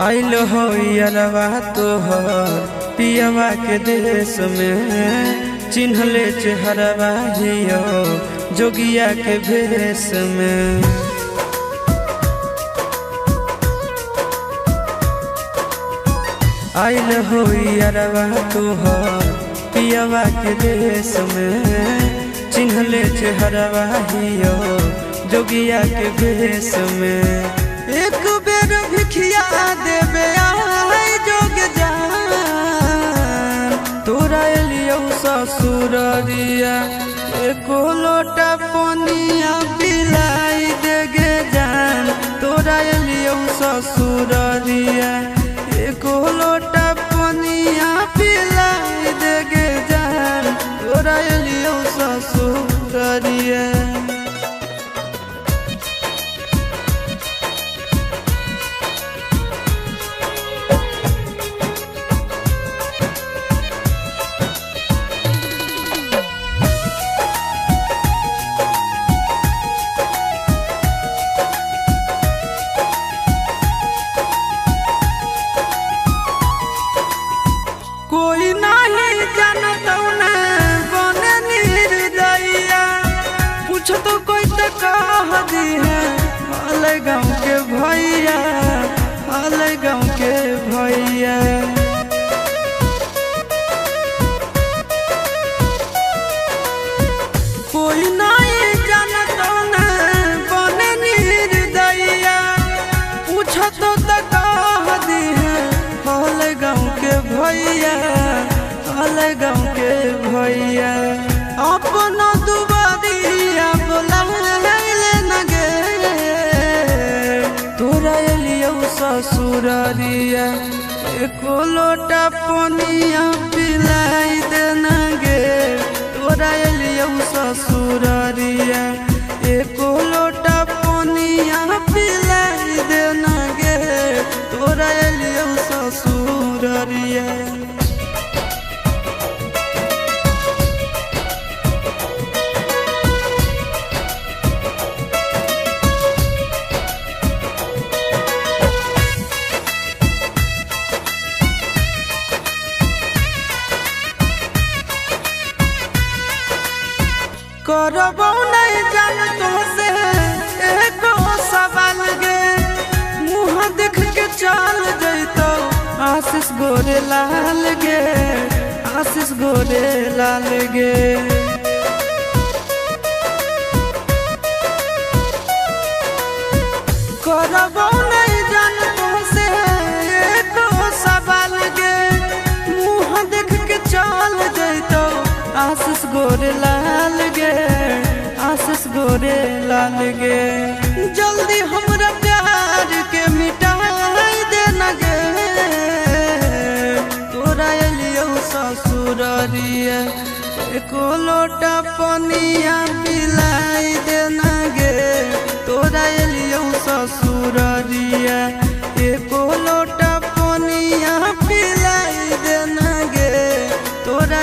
आइल हो यारवा तोहर पियवा के देश में, चिन्हले चेहरवा हियो जोगिया के भेष में। आइल हो यारवा तोहर पियवा के देश में, चिन्हले चेहरवा हियो जोगिया के भेष में। एक बेर भिखिया देवे आए जोग जान, तोरा एलियो ससुररिया एको लोटा पनिया पिलाई देगे जान। तोरा एलियो ससुररिया एको लोटा पनिया पिलाई देगे जान। तोरा एलियो ससुररिया कोई नहीं जानत न बने निर्दयिया, पूछ तो कोई तो कह दी है हाल गाँव के भैया, हाल गाँव के भैया। कोई नहीं जानत न बने निर्दयिया, पूछ तो कह दी है हाल गाँव के भैया, हाल गाँव के भैया। अपना दुबारिया बोला न गे, तोरा एलियो ससुररिया एको लोटा पनिया पिलाई देना गे। तोरा एलियो ससुररिया एको लोटा पनिया पिलाई देना गे। तोरा एलियो ससुररिया करबो नहीं जान तुमसे एको सवाल गे, मुँह देख के चल जैतो आशीष गोरे लाल गे, आशीष गोरे लाल गे। करबो नहीं जान तुमसे एको सवाल गे, मुँह देख के चल जैतो आशीष गोरे लाल गे, आशीष गोरे लाल गे। जल्दी हमरा प्यार के मिटाई देना गे। तोरा एलियो ससुररिया एको लोटा पनिया पिलाई देना गे। तोरा एलियो ससुररिया एको लोटा पनिया पिलाई देना गे। तोरा